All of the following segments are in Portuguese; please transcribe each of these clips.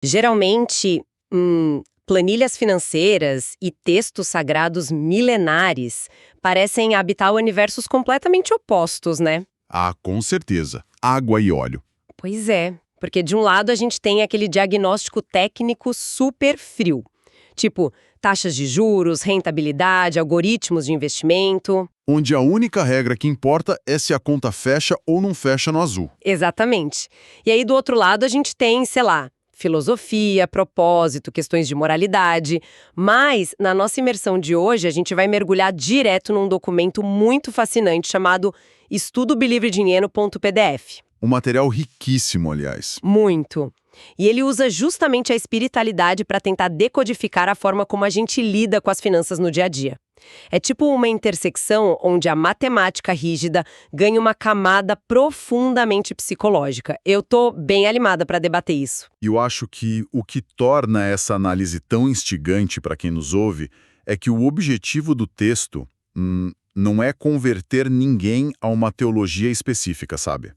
Geralmente, planilhas financeiras e textos sagrados milenares parecem habitar universos completamente opostos, né? Ah, com certeza. Água e óleo. Pois é, porque de um lado a gente tem aquele diagnóstico técnico super frio. Tipo, taxas de juros, rentabilidade, algoritmos de investimento. Onde a única regra que importa é se a conta fecha ou não fecha no azul. Exatamente. E aí do outro lado a gente tem, sei lá, filosofia, propósito, questões de moralidade. Mas, na nossa imersão de hoje, a gente vai mergulhar direto num documento muito fascinante chamado EstudoBelieveDinheiro.pdf. Um material riquíssimo, aliás. Muito. E ele usa justamente a espiritualidade para tentar decodificar a forma como a gente lida com as finanças no dia a dia. É tipo uma intersecção onde a matemática rígida ganha uma camada profundamente psicológica. Eu tô bem animada para debater isso. E eu acho que o que torna essa análise tão instigante para quem nos ouve é que o objetivo do texto não é converter ninguém a uma teologia específica, sabe?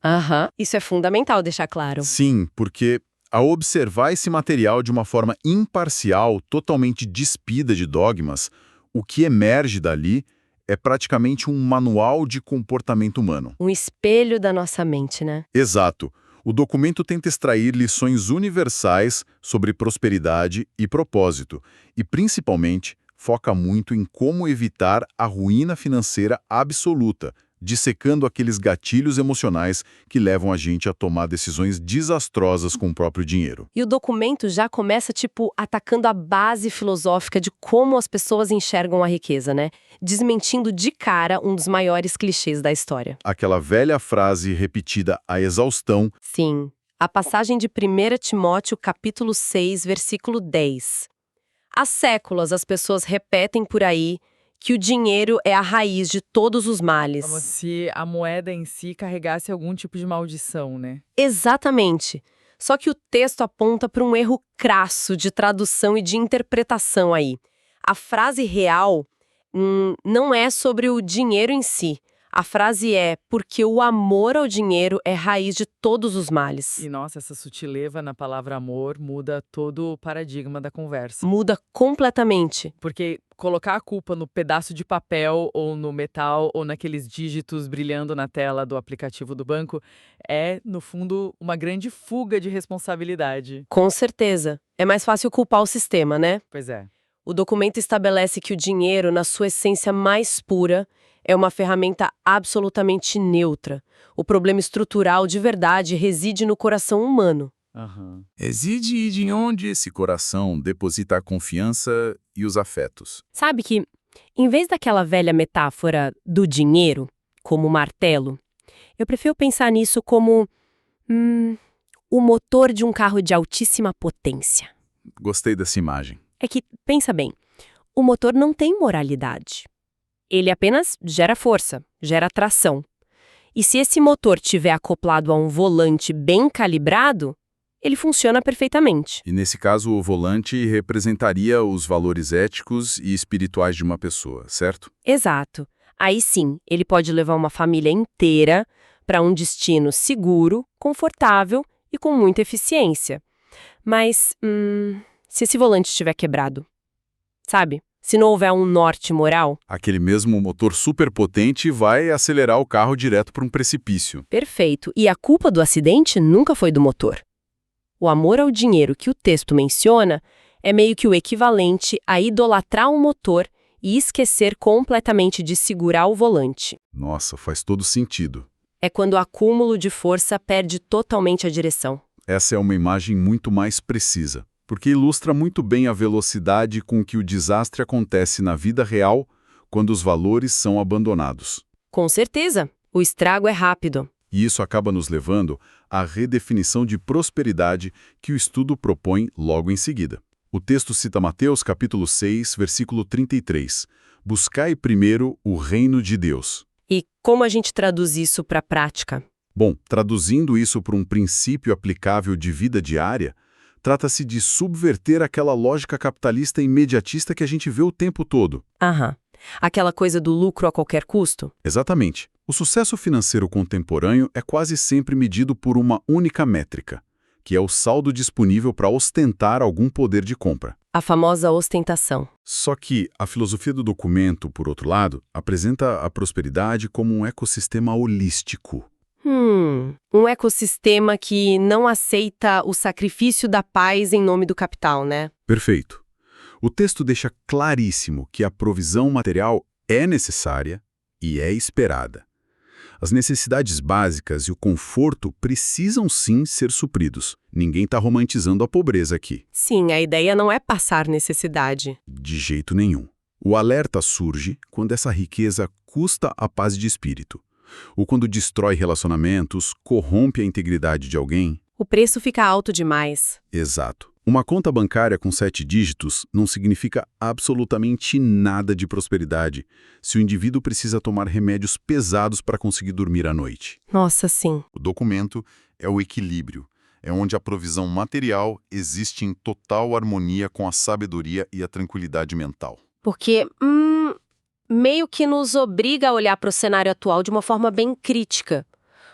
Isso é fundamental deixar claro. Sim, porque ao observar esse material de uma forma imparcial, totalmente despida de dogmas, o que emerge dali é praticamente um manual de comportamento humano. Um espelho da nossa mente, né? Exato. O documento tenta extrair lições universais sobre prosperidade e propósito, e principalmente foca muito em como evitar a ruína financeira absoluta, dissecando aqueles gatilhos emocionais que levam a gente a tomar decisões desastrosas com o próprio dinheiro. E o documento já começa, atacando a base filosófica de como as pessoas enxergam a riqueza, né? Desmentindo de cara um dos maiores clichês da história. Aquela velha frase repetida à exaustão. Sim, a passagem de 1 Timóteo, capítulo 6, versículo 10. Há séculos as pessoas repetem por aí que o dinheiro é a raiz de todos os males. Como se a moeda em si carregasse algum tipo de maldição, né? Exatamente. Só que o texto aponta para um erro crasso de tradução e de interpretação aí. A frase real não é sobre o dinheiro em si. A frase é porque o amor ao dinheiro é raiz de todos os males. E nossa, essa sutileza na palavra amor muda todo o paradigma da conversa. Muda completamente. Porque colocar a culpa no pedaço de papel ou no metal ou naqueles dígitos brilhando na tela do aplicativo do banco é, no fundo, uma grande fuga de responsabilidade. Com certeza. É mais fácil culpar o sistema, né? Pois é. O documento estabelece que o dinheiro, na sua essência mais pura, é uma ferramenta absolutamente neutra. O problema estrutural de verdade reside no coração humano. Reside de onde esse coração deposita a confiança e os afetos. Sabe que, em vez daquela velha metáfora do dinheiro, como martelo, eu prefiro pensar nisso como o motor de um carro de altíssima potência. Gostei dessa imagem. É que, pensa bem, o motor não tem moralidade. Ele apenas gera força, gera tração. E se esse motor estiver acoplado a um volante bem calibrado, ele funciona perfeitamente. E nesse caso, o volante representaria os valores éticos e espirituais de uma pessoa, certo? Exato. Aí sim, ele pode levar uma família inteira para um destino seguro, confortável e com muita eficiência. Mas, se esse volante estiver quebrado, sabe? Se não houver um norte moral... Aquele mesmo motor superpotente vai acelerar o carro direto para um precipício. Perfeito. E a culpa do acidente nunca foi do motor. O amor ao dinheiro que o texto menciona é meio que o equivalente a idolatrar um motor e esquecer completamente de segurar o volante. Nossa, faz todo sentido. É quando o acúmulo de força perde totalmente a direção. Essa é uma imagem muito mais precisa, porque ilustra muito bem a velocidade com que o desastre acontece na vida real quando os valores são abandonados. Com certeza, o estrago é rápido. E isso acaba nos levando à redefinição de prosperidade que o estudo propõe logo em seguida. O texto cita Mateus capítulo 6, versículo 33. Buscai primeiro o reino de Deus. E como a gente traduz isso para a prática? Bom, traduzindo isso para um princípio aplicável de vida diária, trata-se de subverter aquela lógica capitalista imediatista que a gente vê o tempo todo. Aquela coisa do lucro a qualquer custo? Exatamente. O sucesso financeiro contemporâneo é quase sempre medido por uma única métrica: que é o saldo disponível para ostentar algum poder de compra. A famosa ostentação. Só que a filosofia do documento, por outro lado, apresenta a prosperidade como um ecossistema holístico. Um ecossistema que não aceita o sacrifício da paz em nome do capital, né? Perfeito. O texto deixa claríssimo que a provisão material é necessária e é esperada. As necessidades básicas e o conforto precisam sim ser supridos. Ninguém está romantizando a pobreza aqui. Sim, a ideia não é passar necessidade. De jeito nenhum. O alerta surge quando essa riqueza custa a paz de espírito, ou quando destrói relacionamentos, corrompe a integridade de alguém. O preço fica alto demais. Exato. Uma conta bancária com 7 dígitos não significa absolutamente nada de prosperidade se o indivíduo precisa tomar remédios pesados para conseguir dormir à noite. Nossa, sim. O documento é o equilíbrio. É onde a provisão material existe em total harmonia com a sabedoria e a tranquilidade mental. Porque, meio que nos obriga a olhar para o cenário atual de uma forma bem crítica.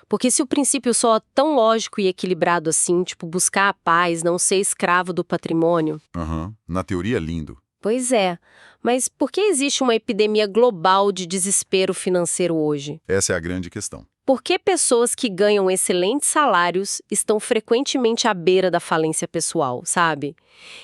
Porque se o princípio soa tão lógico e equilibrado assim, tipo buscar a paz, não ser escravo do patrimônio... Na teoria, lindo. Pois é, mas por que existe uma epidemia global de desespero financeiro hoje? Essa é a grande questão. Por que pessoas que ganham excelentes salários estão frequentemente à beira da falência pessoal, sabe?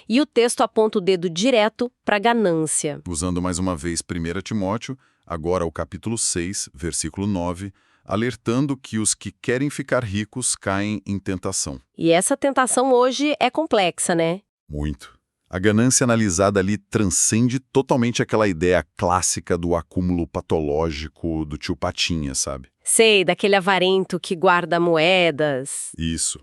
E o texto aponta o dedo direto para a ganância. Usando mais uma vez 1 Timóteo, agora o capítulo 6, versículo 9, alertando que os que querem ficar ricos caem em tentação. E essa tentação hoje é complexa, né? Muito. A ganância analisada ali transcende totalmente aquela ideia clássica do acúmulo patológico do tio Patinha, sabe? Sei, daquele avarento que guarda moedas. Isso.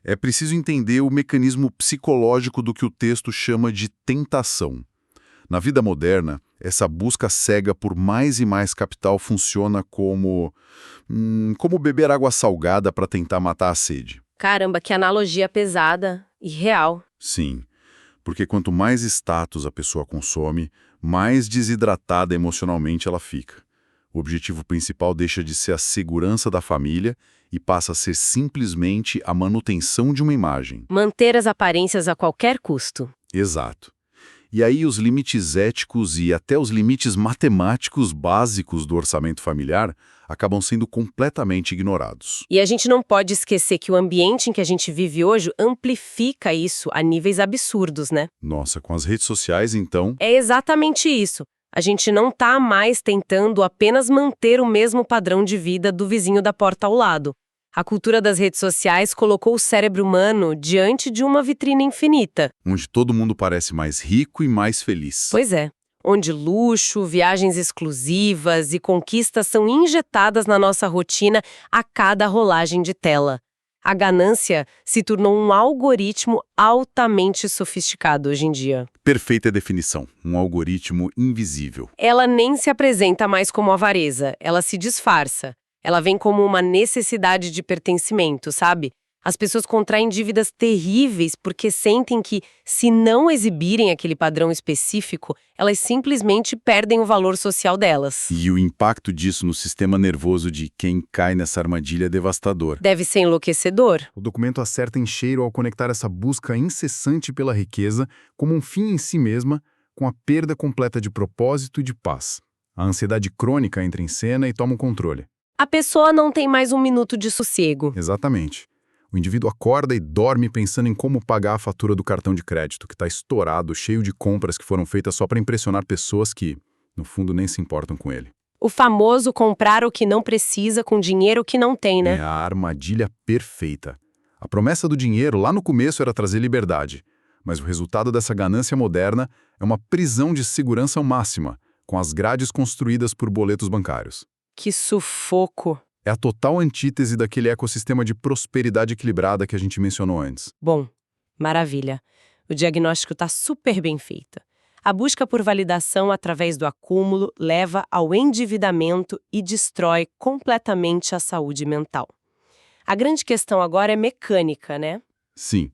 É preciso entender o mecanismo psicológico do que o texto chama de tentação. Na vida moderna, essa busca cega por mais e mais capital funciona como beber água salgada para tentar matar a sede. Caramba, que analogia pesada e real. Sim, porque quanto mais status a pessoa consome, mais desidratada emocionalmente ela fica. O objetivo principal deixa de ser a segurança da família e passa a ser simplesmente a manutenção de uma imagem. Manter as aparências a qualquer custo. Exato. E aí os limites éticos e até os limites matemáticos básicos do orçamento familiar acabam sendo completamente ignorados. E a gente não pode esquecer que o ambiente em que a gente vive hoje amplifica isso a níveis absurdos, né? Nossa, com as redes sociais, então... É exatamente isso. A gente não tá mais tentando apenas manter o mesmo padrão de vida do vizinho da porta ao lado. A cultura das redes sociais colocou o cérebro humano diante de uma vitrine infinita. Onde todo mundo parece mais rico e mais feliz. Pois é. Onde luxo, viagens exclusivas e conquistas são injetadas na nossa rotina a cada rolagem de tela. A ganância se tornou um algoritmo altamente sofisticado hoje em dia. Perfeita definição. Um algoritmo invisível. Ela nem se apresenta mais como avareza, ela se disfarça. Ela vem como uma necessidade de pertencimento, sabe? As pessoas contraem dívidas terríveis porque sentem que, se não exibirem aquele padrão específico, elas simplesmente perdem o valor social delas. E o impacto disso no sistema nervoso de quem cai nessa armadilha é devastador. Deve ser enlouquecedor. O documento acerta em cheiro ao conectar essa busca incessante pela riqueza como um fim em si mesma, com a perda completa de propósito e de paz. A ansiedade crônica entra em cena e toma o controle. A pessoa não tem mais um minuto de sossego. Exatamente. O indivíduo acorda e dorme pensando em como pagar a fatura do cartão de crédito, que está estourado, cheio de compras que foram feitas só para impressionar pessoas que, no fundo, nem se importam com ele. O famoso comprar o que não precisa com dinheiro que não tem, né? É a armadilha perfeita. A promessa do dinheiro lá no começo era trazer liberdade, mas o resultado dessa ganância moderna é uma prisão de segurança máxima, com as grades construídas por boletos bancários. Que sufoco. É a total antítese daquele ecossistema de prosperidade equilibrada que a gente mencionou antes. Bom, maravilha. O diagnóstico está super bem feito. A busca por validação através do acúmulo leva ao endividamento e destrói completamente a saúde mental. A grande questão agora é mecânica, né? Sim,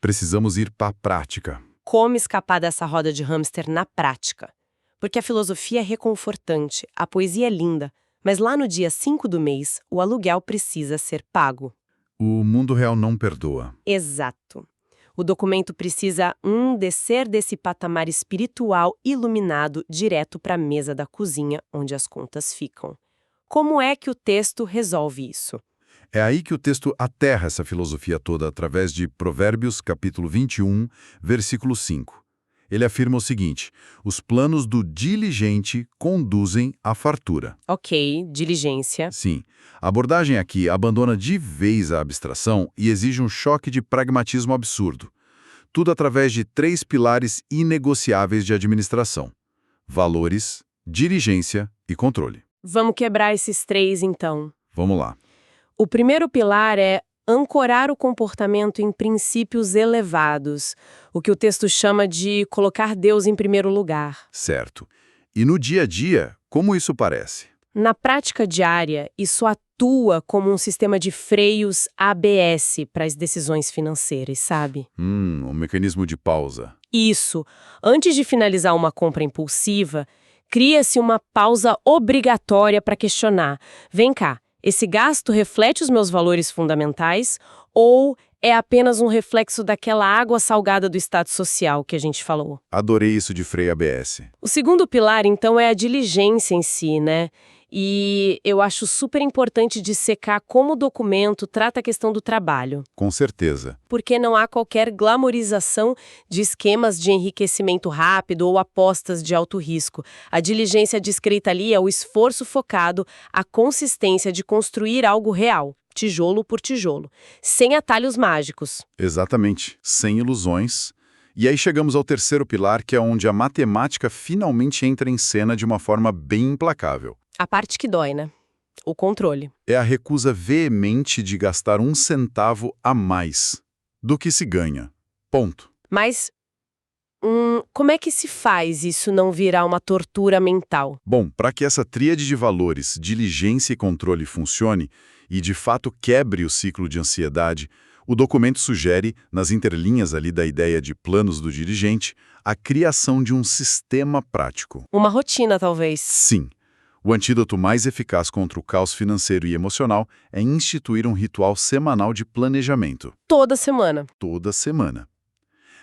precisamos ir para a prática. Como escapar dessa roda de hamster na prática? Porque a filosofia é reconfortante, a poesia é linda, mas lá no dia 5 do mês, o aluguel precisa ser pago. O mundo real não perdoa. Exato. O documento precisa descer desse patamar espiritual iluminado direto para a mesa da cozinha, onde as contas ficam. Como é que o texto resolve isso? É aí que o texto aterra essa filosofia toda através de Provérbios, capítulo 21, versículo 5. Ele afirma o seguinte: os planos do diligente conduzem à fartura. Ok, diligência. Sim, a abordagem aqui abandona de vez a abstração e exige um choque de pragmatismo absurdo. Tudo através de 3 pilares inegociáveis de administração: valores, diligência e controle. Vamos quebrar esses 3, então. Vamos lá. O primeiro pilar é ancorar o comportamento em princípios elevados, o que o texto chama de colocar Deus em primeiro lugar. Certo. E no dia a dia, como isso parece? Na prática diária, isso atua como um sistema de freios ABS para as decisões financeiras, sabe? Um mecanismo de pausa. Isso. Antes de finalizar uma compra impulsiva, cria-se uma pausa obrigatória para questionar. Vem cá, esse gasto reflete os meus valores fundamentais ou é apenas um reflexo daquela água salgada do status social que a gente falou? Adorei isso de freio ABS. O segundo pilar, então, é a diligência em si, né? E eu acho super importante dissecar como o documento trata a questão do trabalho. Com certeza. Porque não há qualquer glamorização de esquemas de enriquecimento rápido ou apostas de alto risco. A diligência descrita ali é o esforço focado, a consistência de construir algo real, tijolo por tijolo, sem atalhos mágicos. Exatamente. Sem ilusões. E aí chegamos ao terceiro pilar, que é onde a matemática finalmente entra em cena de uma forma bem implacável. A parte que dói, né? O controle. É a recusa veemente de gastar 1 centavo a mais do que se ganha. Ponto. Mas, como é que se faz isso não virar uma tortura mental? Bom, para que essa tríade de valores, diligência e controle funcione e de fato quebre o ciclo de ansiedade, o documento sugere, nas entrelinhas ali da ideia de planos do dirigente, a criação de um sistema prático. Uma rotina, talvez. Sim. O antídoto mais eficaz contra o caos financeiro e emocional é instituir um ritual semanal de planejamento. Toda semana. Toda semana.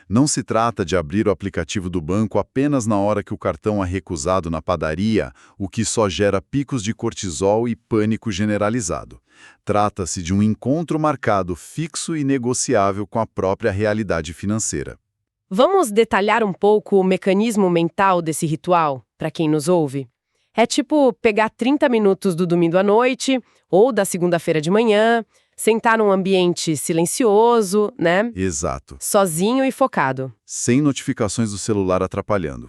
Não se trata de abrir o aplicativo do banco apenas na hora que o cartão é recusado na padaria, o que só gera picos de cortisol e pânico generalizado. Trata-se de um encontro marcado, fixo e negociável com a própria realidade financeira. Vamos detalhar um pouco o mecanismo mental desse ritual, para quem nos ouve? É tipo pegar 30 minutos do domingo à noite ou da segunda-feira de manhã, sentar num ambiente silencioso, né? Exato. Sozinho e focado. Sem notificações do celular atrapalhando.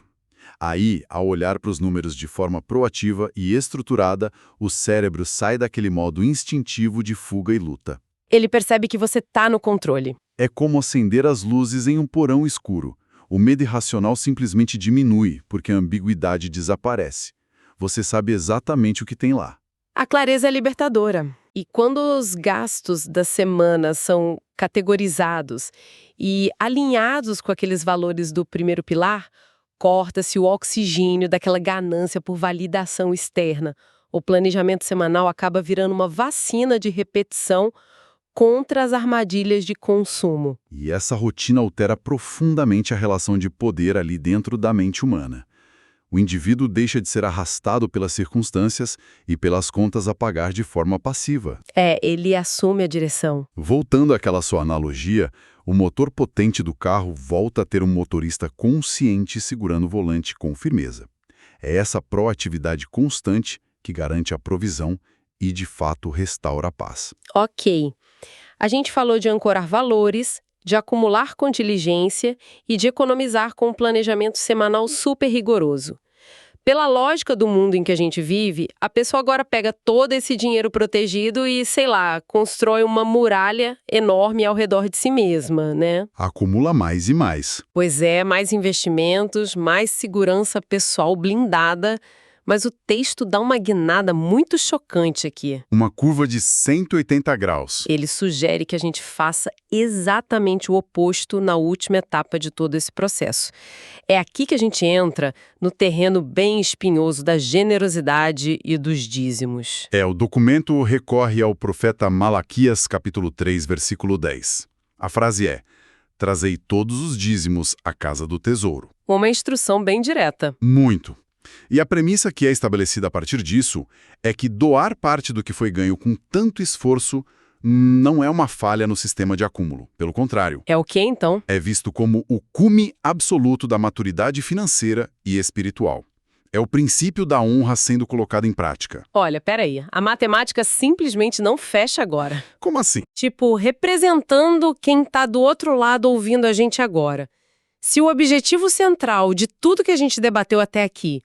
Aí, ao olhar para os números de forma proativa e estruturada, o cérebro sai daquele modo instintivo de fuga e luta. Ele percebe que você tá no controle. É como acender as luzes em um porão escuro. O medo irracional simplesmente diminui, porque a ambiguidade desaparece. Você sabe exatamente o que tem lá. A clareza é libertadora. E quando os gastos da semana são categorizados e alinhados com aqueles valores do primeiro pilar, corta-se o oxigênio daquela ganância por validação externa. O planejamento semanal acaba virando uma vacina de repetição contra as armadilhas de consumo. E essa rotina altera profundamente a relação de poder ali dentro da mente humana. O indivíduo deixa de ser arrastado pelas circunstâncias e pelas contas a pagar de forma passiva. Ele assume a direção. Voltando àquela sua analogia, o motor potente do carro volta a ter um motorista consciente segurando o volante com firmeza. É essa proatividade constante que garante a provisão e, de fato, restaura a paz. Ok. A gente falou de ancorar valores, de acumular com diligência e de economizar com um planejamento semanal super rigoroso. Pela lógica do mundo em que a gente vive, a pessoa agora pega todo esse dinheiro protegido e, sei lá, constrói uma muralha enorme ao redor de si mesma, né? Acumula mais e mais. Pois é, mais investimentos, mais segurança pessoal blindada, Mas o texto dá uma guinada muito chocante aqui. Uma curva de 180 graus. Ele sugere que a gente faça exatamente o oposto na última etapa de todo esse processo. É aqui que a gente entra no terreno bem espinhoso da generosidade e dos dízimos. O documento recorre ao profeta Malaquias, capítulo 3, versículo 10. A frase é: trazei todos os dízimos à casa do tesouro. Uma instrução bem direta. Muito. E a premissa que é estabelecida a partir disso é que doar parte do que foi ganho com tanto esforço não é uma falha no sistema de acúmulo. Pelo contrário, É o que, então? é visto como o cume absoluto da maturidade financeira e espiritual. É o princípio da honra sendo colocado em prática. Olha, peraí. A matemática simplesmente não fecha agora. Como assim? Tipo, representando quem tá do outro lado ouvindo a gente agora. Se o objetivo central de tudo que a gente debateu até aqui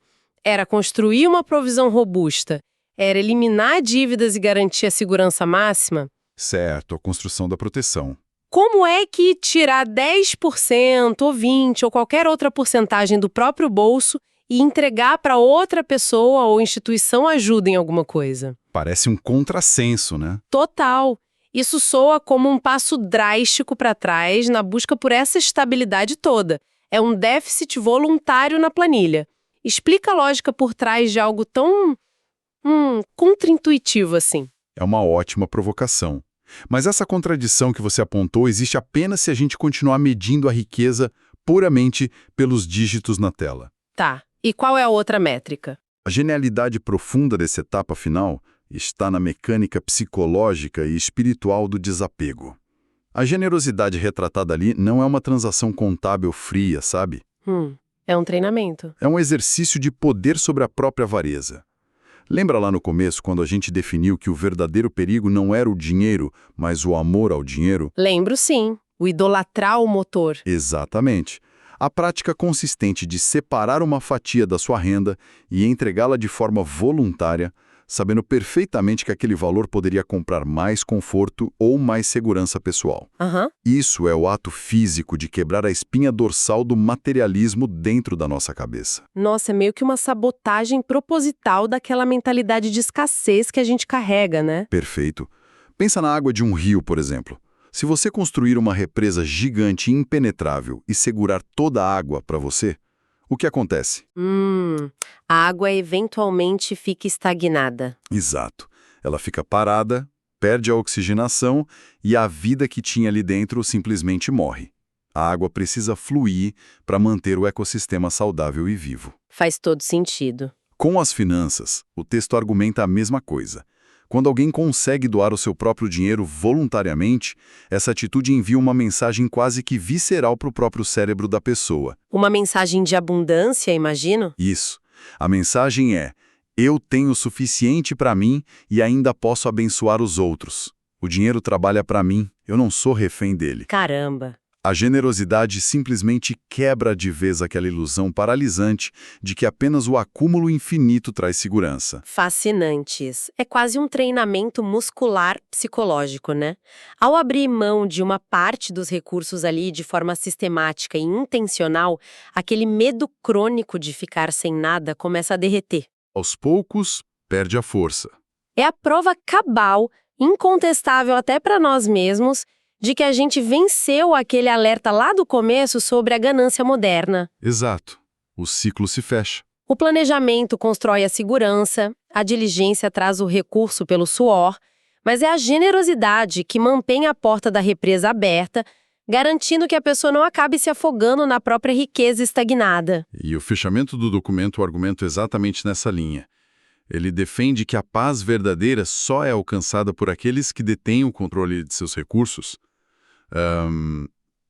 era construir uma provisão robusta, era eliminar dívidas e garantir a segurança máxima, Certo, a construção da proteção. como é que tirar 10% ou 20% ou qualquer outra porcentagem do próprio bolso e entregar para outra pessoa ou instituição ajuda em alguma coisa? Parece um contrassenso, né? Total. Isso soa como um passo drástico para trás na busca por essa estabilidade toda. É um déficit voluntário na planilha. Explica a lógica por trás de algo tão contraintuitivo assim. É uma ótima provocação. Mas essa contradição que você apontou existe apenas se a gente continuar medindo a riqueza puramente pelos dígitos na tela. Tá. E qual é a outra métrica? A genialidade profunda dessa etapa final está na mecânica psicológica e espiritual do desapego. A generosidade retratada ali não é uma transação contábil fria, sabe? É um treinamento. É um exercício de poder sobre a própria avareza. Lembra lá no começo, quando a gente definiu que o verdadeiro perigo não era o dinheiro, mas o amor ao dinheiro? Lembro sim. O idolatrar o motor. Exatamente. A prática consistente de separar uma fatia da sua renda e entregá-la de forma voluntária, sabendo perfeitamente que aquele valor poderia comprar mais conforto ou mais segurança pessoal. Isso é o ato físico de quebrar a espinha dorsal do materialismo dentro da nossa cabeça. Nossa, é meio que uma sabotagem proposital daquela mentalidade de escassez que a gente carrega, né? Perfeito. Pensa na água de um rio, por exemplo. Se você construir uma represa gigante e impenetrável e segurar toda a água para você, o que acontece? A água eventualmente fica estagnada. Exato. Ela fica parada, perde a oxigenação e a vida que tinha ali dentro simplesmente morre. A água precisa fluir para manter o ecossistema saudável e vivo. Faz todo sentido. Com as finanças, o texto argumenta a mesma coisa. Quando alguém consegue doar o seu próprio dinheiro voluntariamente, essa atitude envia uma mensagem quase que visceral para o próprio cérebro da pessoa. Uma mensagem de abundância, imagino? Isso. A mensagem é: eu tenho o suficiente para mim e ainda posso abençoar os outros. O dinheiro trabalha para mim, eu não sou refém dele. Caramba! A generosidade simplesmente quebra de vez aquela ilusão paralisante de que apenas o acúmulo infinito traz segurança. Fascinantes. É quase um treinamento muscular psicológico, né? Ao abrir mão de uma parte dos recursos ali de forma sistemática e intencional, aquele medo crônico de ficar sem nada começa a derreter. Aos poucos, perde a força. É a prova cabal, incontestável até para nós mesmos, de que a gente venceu aquele alerta lá do começo sobre a ganância moderna. Exato. O ciclo se fecha. O planejamento constrói a segurança, a diligência traz o recurso pelo suor, mas é a generosidade que mantém a porta da represa aberta, garantindo que a pessoa não acabe se afogando na própria riqueza estagnada. E o fechamento do documento argumenta exatamente nessa linha. Ele defende que a paz verdadeira só é alcançada por aqueles que detêm o controle de seus recursos,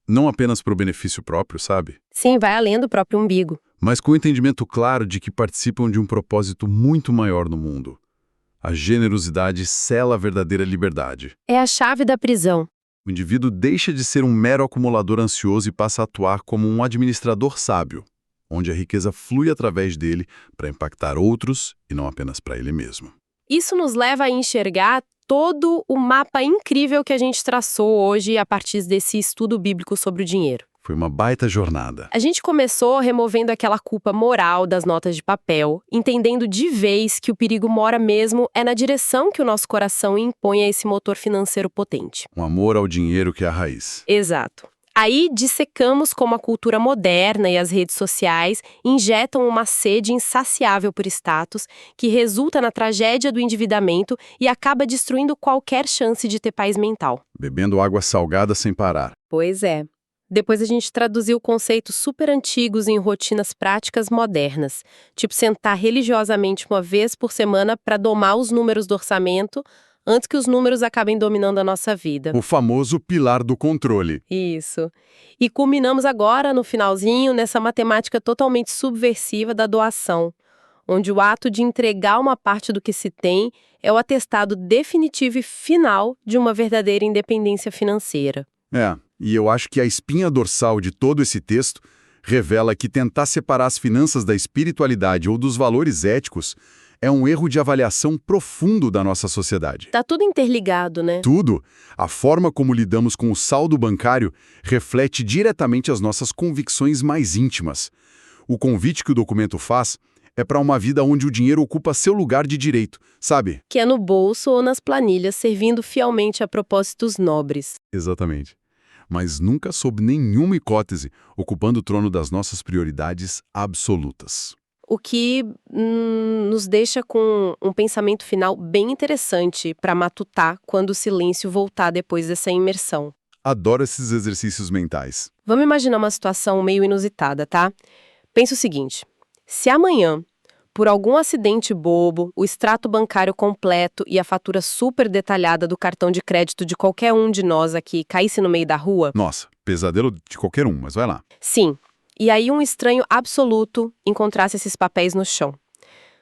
não apenas para o benefício próprio, sabe? Sim, vai além do próprio umbigo. Mas com o entendimento claro de que participam de um propósito muito maior no mundo. A generosidade sela a verdadeira liberdade. É a chave da prisão. O indivíduo deixa de ser um mero acumulador ansioso e passa a atuar como um administrador sábio, onde a riqueza flui através dele para impactar outros e não apenas para ele mesmo. Isso nos leva a enxergar todo o mapa incrível que a gente traçou hoje a partir desse estudo bíblico sobre o dinheiro. Foi uma baita jornada. A gente começou removendo aquela culpa moral das notas de papel, entendendo de vez que o perigo mora mesmo é na direção que o nosso coração impõe a esse motor financeiro potente. Um amor ao dinheiro que é a raiz. Exato. Aí dissecamos como a cultura moderna e as redes sociais injetam uma sede insaciável por status que resulta na tragédia do endividamento e acaba destruindo qualquer chance de ter paz mental. Bebendo água salgada sem parar. Pois é. Depois a gente traduziu conceitos super antigos em rotinas práticas modernas, tipo sentar religiosamente uma vez por semana para domar os números do orçamento antes que os números acabem dominando a nossa vida. O famoso pilar do controle. Isso. E culminamos agora, no finalzinho, nessa matemática totalmente subversiva da doação, onde o ato de entregar uma parte do que se tem é o atestado definitivo e final de uma verdadeira independência financeira. E eu acho que a espinha dorsal de todo esse texto revela que tentar separar as finanças da espiritualidade ou dos valores éticos é um erro de avaliação profundo da nossa sociedade. Tá tudo interligado, né? Tudo, a forma como lidamos com o saldo bancário reflete diretamente as nossas convicções mais íntimas. O convite que o documento faz é para uma vida onde o dinheiro ocupa seu lugar de direito, sabe? Que é no bolso ou nas planilhas, servindo fielmente a propósitos nobres. Exatamente. Mas nunca sob nenhuma hipótese ocupando o trono das nossas prioridades absolutas. O que nos deixa com um pensamento final bem interessante para matutar quando o silêncio voltar depois dessa imersão. Adoro esses exercícios mentais. Vamos imaginar uma situação meio inusitada, tá? Pensa o seguinte, se amanhã, por algum acidente bobo, o extrato bancário completo e a fatura super detalhada do cartão de crédito de qualquer um de nós aqui caísse no meio da rua... Nossa, pesadelo de qualquer um, mas vai lá. Sim. E aí um estranho absoluto encontrasse esses papéis no chão.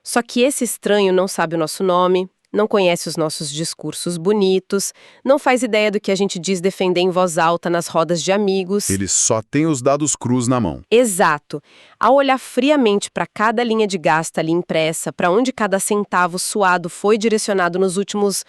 Só que esse estranho não sabe o nosso nome, não conhece os nossos discursos bonitos, não faz ideia do que a gente diz defender em voz alta nas rodas de amigos. Ele só tem os dados crus na mão. Exato. Ao olhar friamente para cada linha de gasto ali impressa, para onde cada centavo suado foi direcionado nos últimos,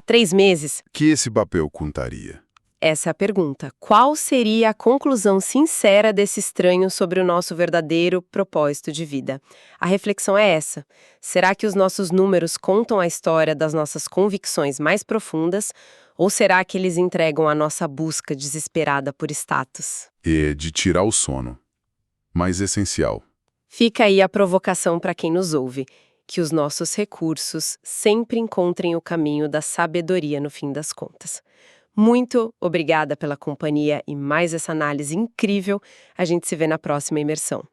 3 meses? Que esse papel contaria? Essa é a pergunta. Qual seria a conclusão sincera desse estranho sobre o nosso verdadeiro propósito de vida? A reflexão é essa. Será que os nossos números contam a história das nossas convicções mais profundas? Ou será que eles entregam a nossa busca desesperada por status? E de tirar o sono. Mais essencial. Fica aí a provocação para quem nos ouve. Que os nossos recursos sempre encontrem o caminho da sabedoria no fim das contas. Muito obrigada pela companhia e mais essa análise incrível. A gente se vê na próxima imersão.